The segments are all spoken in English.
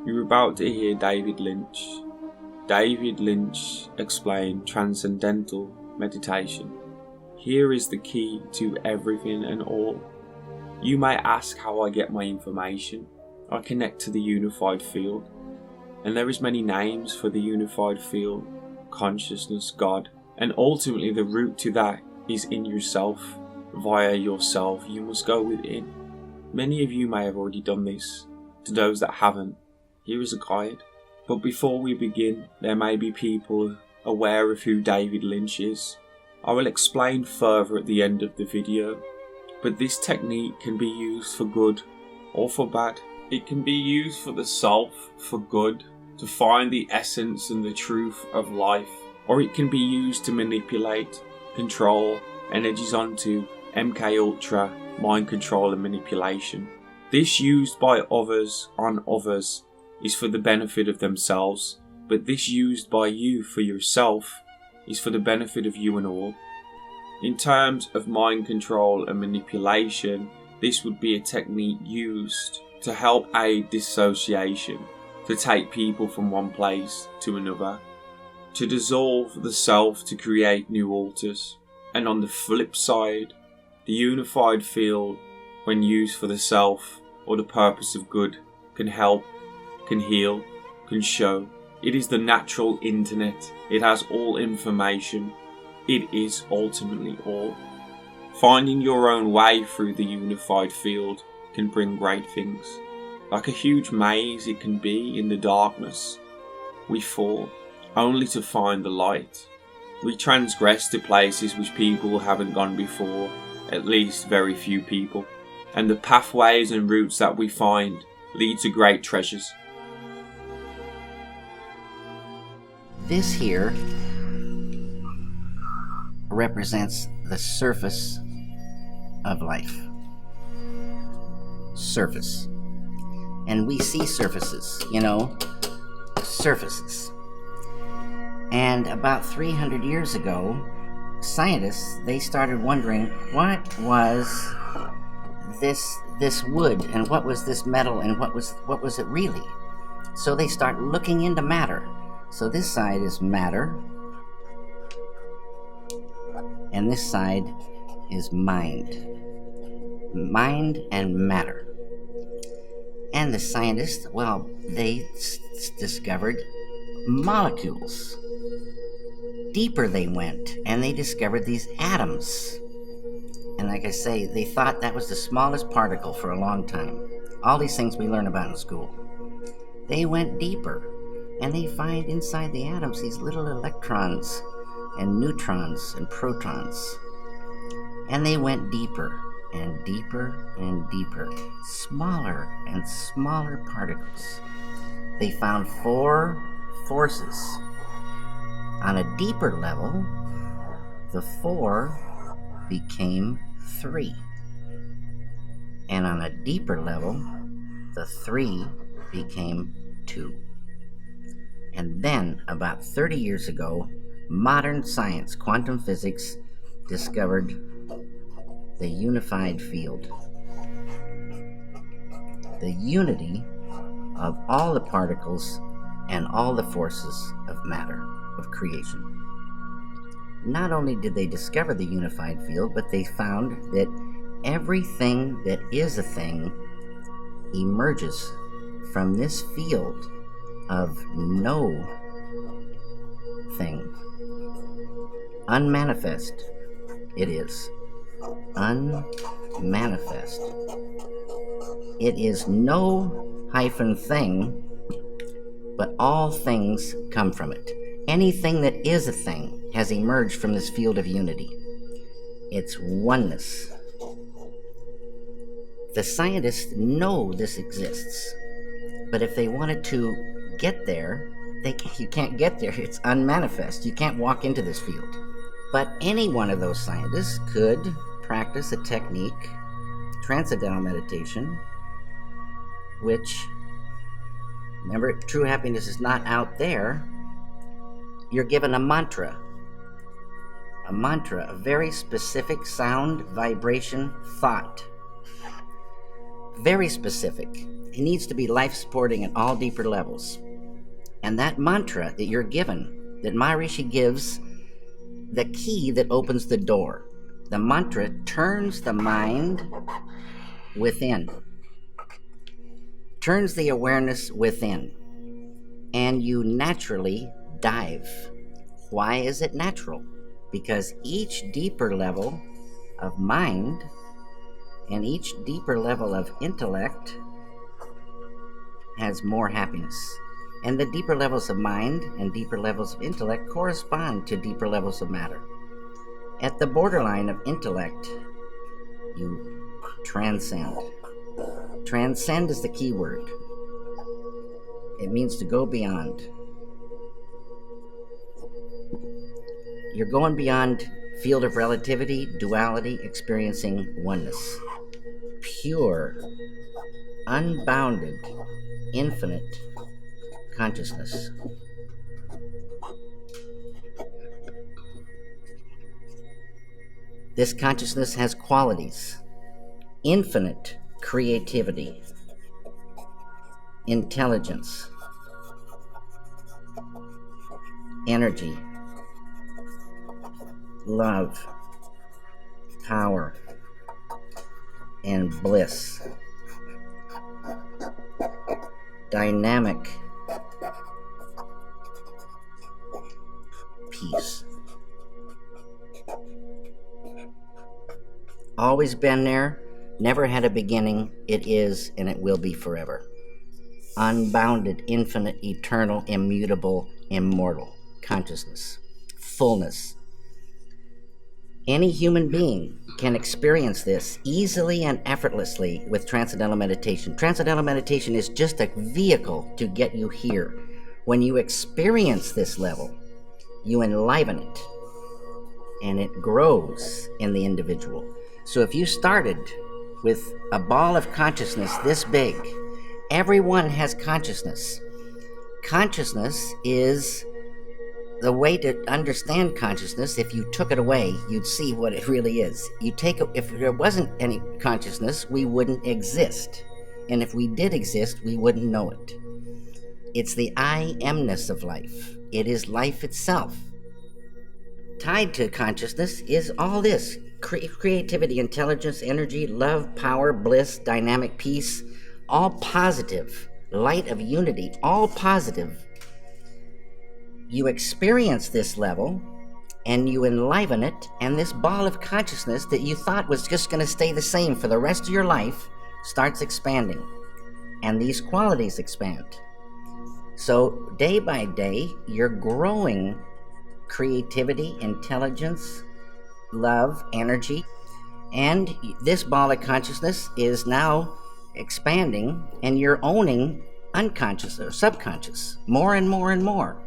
You're about to hear David Lynch. David Lynch explained Transcendental meditation. Here is the key to everything and all. You may ask how I get my information. I connect to the unified field. And there is many names for the unified field, consciousness, God. And ultimately the route to that is in yourself. Via yourself, you must go within. Many of you may have already done this. To those that haven't, here is a guide. But before we begin, there may be people aware of who David Lynch is. I will explain further at the end of the video. But this technique can be used for good or for bad. It can be used for the self, for good, to find the essence and the truth of life. Or it can be used to manipulate, control, energies onto MK Ultra, mind control and manipulation. This used by others on others is for the benefit of themselves, but this used by you for yourself is for the benefit of you and all. In terms of mind control and manipulation, this would be a technique used to help aid dissociation, to take people from one place to another, to dissolve the self to create new altars. And on the flip side, the unified field, when used for the self or the purpose of good, can help, can heal, can show. It is the natural internet. It has all information. It is ultimately all. Finding your own way through the unified field can bring great things. Like a huge maze it can be in the darkness. We fall, only to find the light. We transgress to places which people haven't gone before, at least very few people. And the pathways and routes that we find lead to great treasures. This here represents the surface of life. Surface. And we see surfaces, surfaces. And about 300 years ago, scientists, they started wondering what was this wood and what was this metal and what was it really? So they start looking into matter. So this side is matter, and this side is mind. Mind and matter. And the scientists, they discovered molecules. Deeper they went, and they discovered these atoms. And like I say, they thought that was the smallest particle for a long time. All these things we learn about in school. They went deeper. And they find inside the atoms these little electrons and neutrons and protons. And they went deeper and deeper and deeper, smaller and smaller particles. They found 4 forces. On a deeper level, the 4 became 3. And on a deeper level, the 3 became 2. And then, about 30 years ago, modern science, quantum physics, discovered the unified field. The unity of all the particles and all the forces of matter, of creation. Not only did they discover the unified field, but they found that everything that is a thing emerges from this field of no thing. Unmanifest it is. Unmanifest. It is no hyphen thing, but all things come from it. Anything that is a thing has emerged from this field of unity. It's oneness. The scientists know this exists, but if they wanted to get there, you can't get there. It's unmanifest. You can't walk into this field. But any one of those scientists could practice a technique, transcendental meditation, which, remember, true happiness is not out there. You're given a mantra, a very specific sound, vibration, thought. Very specific. It needs to be life-supporting at all deeper levels. And that mantra that you're given, that Maharishi gives, the key that opens the door. The mantra turns the mind within, turns the awareness within, and you naturally dive. Why is it natural? Because each deeper level of mind and each deeper level of intellect has more happiness. And the deeper levels of mind and deeper levels of intellect correspond to deeper levels of matter. At the borderline of intellect, you transcend. Transcend is the key word. It means to go beyond. You're going beyond field of relativity, duality, experiencing oneness. Pure, unbounded, infinite consciousness. This consciousness has qualities: infinite creativity, intelligence, energy, love, power, and bliss. Dynamic peace. Always been there, never had a beginning, it is and it will be forever. Unbounded, infinite, eternal, immutable, immortal consciousness. Fullness. Any human being can experience this easily and effortlessly with Transcendental Meditation. Transcendental Meditation is just a vehicle to get you here. When you experience this level, you enliven it, and it grows in the individual. So if you started with a ball of consciousness this big, everyone has consciousness. Consciousness is the way to understand consciousness. If you took it away, you'd see what it really is. If there wasn't any consciousness, we wouldn't exist. And if we did exist, we wouldn't know it. It's the I amness of life. It is life itself. Tied to consciousness is all this: creativity, intelligence, energy, love, power, bliss, dynamic peace, all positive, light of unity, all positive. You experience this level and you enliven it, and this ball of consciousness that you thought was just going to stay the same for the rest of your life starts expanding, and these qualities expand. So day by day, you're growing creativity, intelligence, love, energy, and this ball of consciousness is now expanding, and you're owning unconscious or subconscious more and more and more.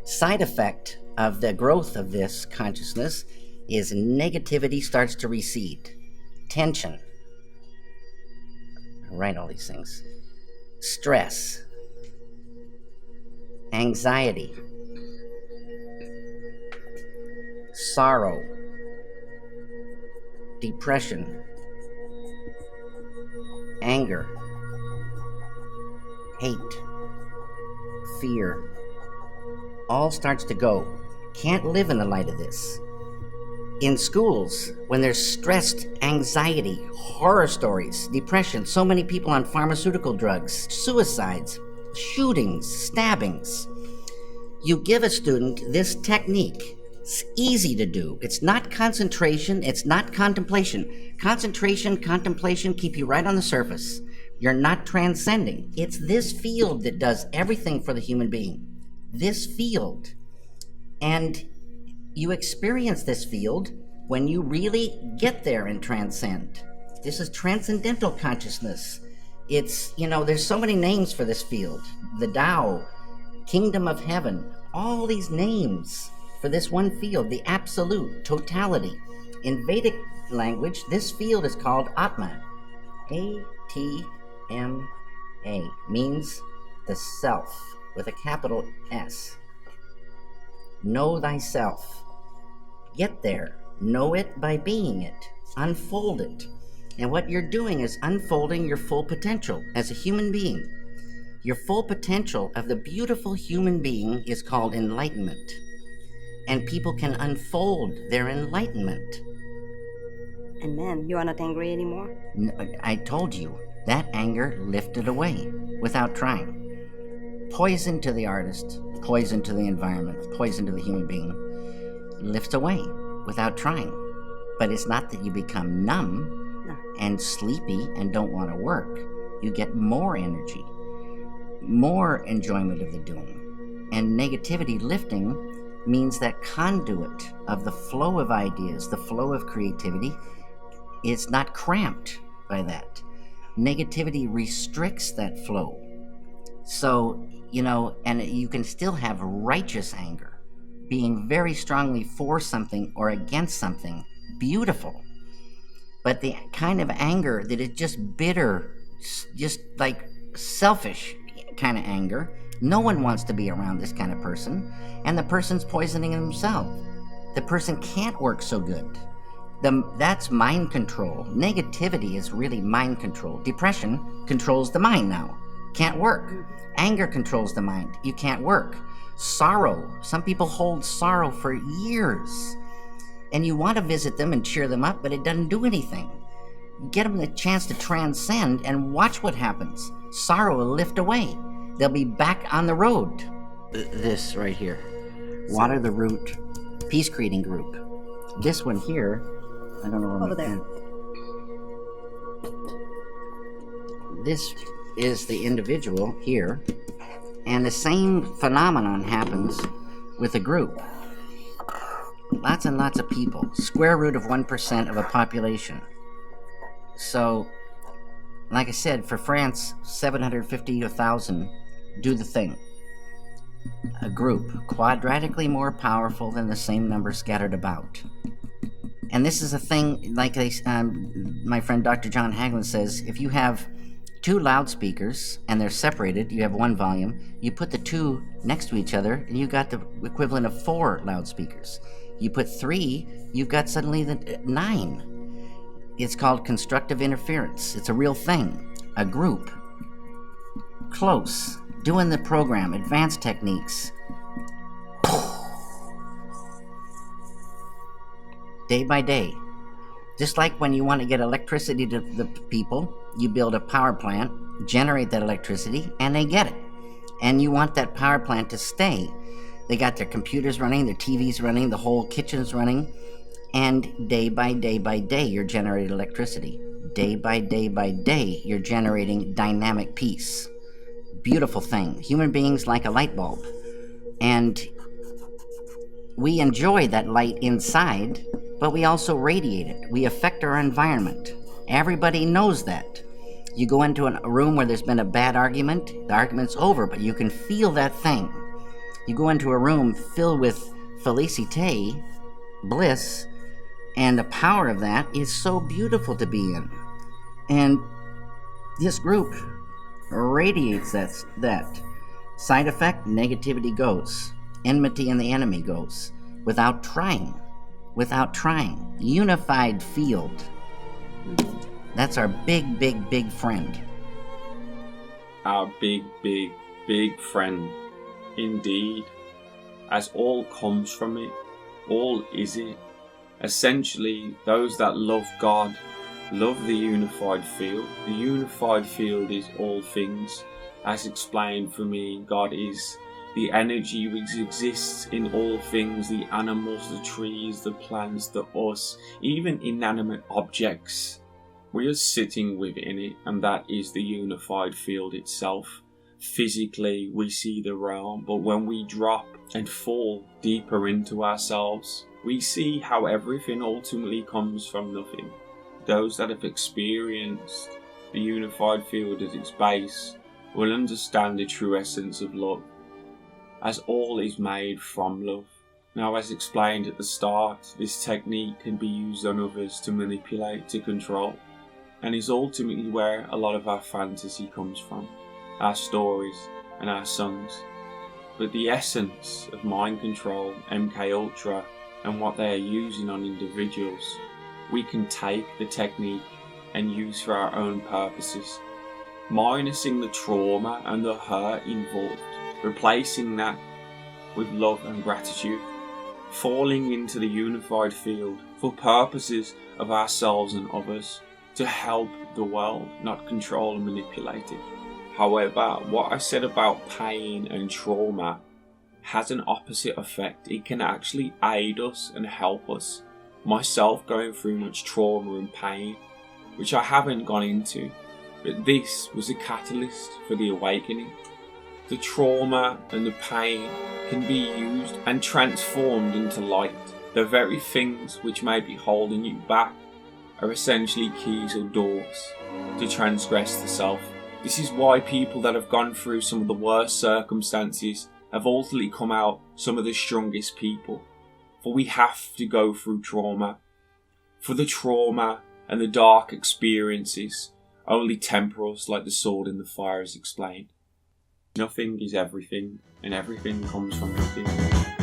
Side effect of the growth of this consciousness is negativity starts to recede, tension, I write all these things, stress, anxiety, sorrow, depression, anger, hate, fear, all starts to go. Can't live in the light of this. In schools, when there's stressed anxiety, horror stories, depression, so many people on pharmaceutical drugs, suicides, shootings, stabbings, you give a student this technique. It's easy to do. It's not concentration. It's not contemplation. Concentration, contemplation keep you right on the surface. You're not transcending. It's this field that does everything for the human being. This field. And you experience this field when you really get there and transcend. This is transcendental consciousness. It's, there's so many names for this field. The Tao, Kingdom of Heaven, all these names for this one field, the absolute, totality. In Vedic language, this field is called Atma. A-T-M-A, means the self, with a capital S. Know thyself. Get there. Know it by being it. Unfold it. And what you're doing is unfolding your full potential as a human being. Your full potential of the beautiful human being is called enlightenment. And people can unfold their enlightenment. And man, you are not angry anymore? I told you, that anger lifted away without trying. Poison to the artist, poison to the environment, poison to the human being, lifts away without trying. But it's not that you become numb and sleepy and don't want to work. You get more energy, more enjoyment of the doing. And negativity lifting means that conduit of the flow of ideas, the flow of creativity, is not cramped by that. Negativity restricts that flow. So, and you can still have righteous anger, being very strongly for something or against something, beautiful. But the kind of anger that is just bitter, just like selfish kind of anger, no one wants to be around this kind of person, and the person's poisoning himself. The person can't work so good. That's mind control. Negativity is really mind control. Depression controls the mind now. Can't work. Anger controls the mind. You can't work. Sorrow. Some people hold sorrow for years. And you want to visit them and cheer them up, but it doesn't do anything. Get them the chance to transcend and watch what happens. Sorrow will lift away. They'll be back on the road. This right here. Water the Root Peace Creating Group. This one here, I don't know where over there. This is the individual here, and the same phenomenon happens with a group. Lots and lots of people. Square root of 1% of a population. So, like I said, for France, 750 to 1,000 do the thing. A group, quadratically more powerful than the same number scattered about. And this is a thing, like my friend Dr. John Hagelin says, if you have 2 loudspeakers and they're separated, you have 1 volume, you put the 2 next to each other and you got the equivalent of 4 loudspeakers. You put 3, you've got suddenly the 9. It's called constructive interference. It's a real thing. A group, close, doing the program, advanced techniques. Day by day. Just like when you want to get electricity to the people, you build a power plant, generate that electricity, and they get it. And you want that power plant to stay. They got their computers running, their TVs running, the whole kitchen's running, and day by day by day, you're generating electricity. Day by day, you're generating dynamic peace. Beautiful thing. Human beings like a light bulb. And we enjoy that light inside, but we also radiate it. We affect our environment. Everybody knows that. You go into a room where there's been a bad argument, the argument's over, but you can feel that thing. You go into a room filled with felicite, bliss, and the power of that is so beautiful to be in. And this group radiates that. Side effect, negativity goes. Enmity and the enemy goes. Without trying. Unified field. That's our big friend. Our big friend. Indeed. As all comes from it, all is it. Essentially, those that love God love the unified field. The unified field is all things. As explained for me, God is the energy which exists in all things, the animals, the trees, the plants, the us, even inanimate objects. We are sitting within it, and that is the unified field itself. Physically, we see the realm, but when we drop and fall deeper into ourselves, we see how everything ultimately comes from nothing. Those that have experienced the unified field at its base will understand the true essence of love, as all is made from love. Now, as explained at the start, this technique can be used on others to manipulate, to control, and is ultimately where a lot of our fantasy comes from, our stories and our songs. But the essence of mind control, MK Ultra, and what they are using on individuals, we can take the technique and use for our own purposes, minusing the trauma and the hurt involved, replacing that with love and gratitude, falling into the unified field for purposes of ourselves and others, to help the world, not control and manipulate it. However, what I said about pain and trauma has an opposite effect. It can actually aid us and help us. Myself going through much trauma and pain, which I haven't gone into, but this was a catalyst for the awakening. The trauma and the pain can be used and transformed into light. The very things which may be holding you back are essentially keys or doors to transgress the self. This is why people that have gone through some of the worst circumstances have ultimately come out some of the strongest people. For we have to go through trauma. For the trauma and the dark experiences only temper us, like the sword in the fire is explained. Nothing is everything, and everything comes from nothing.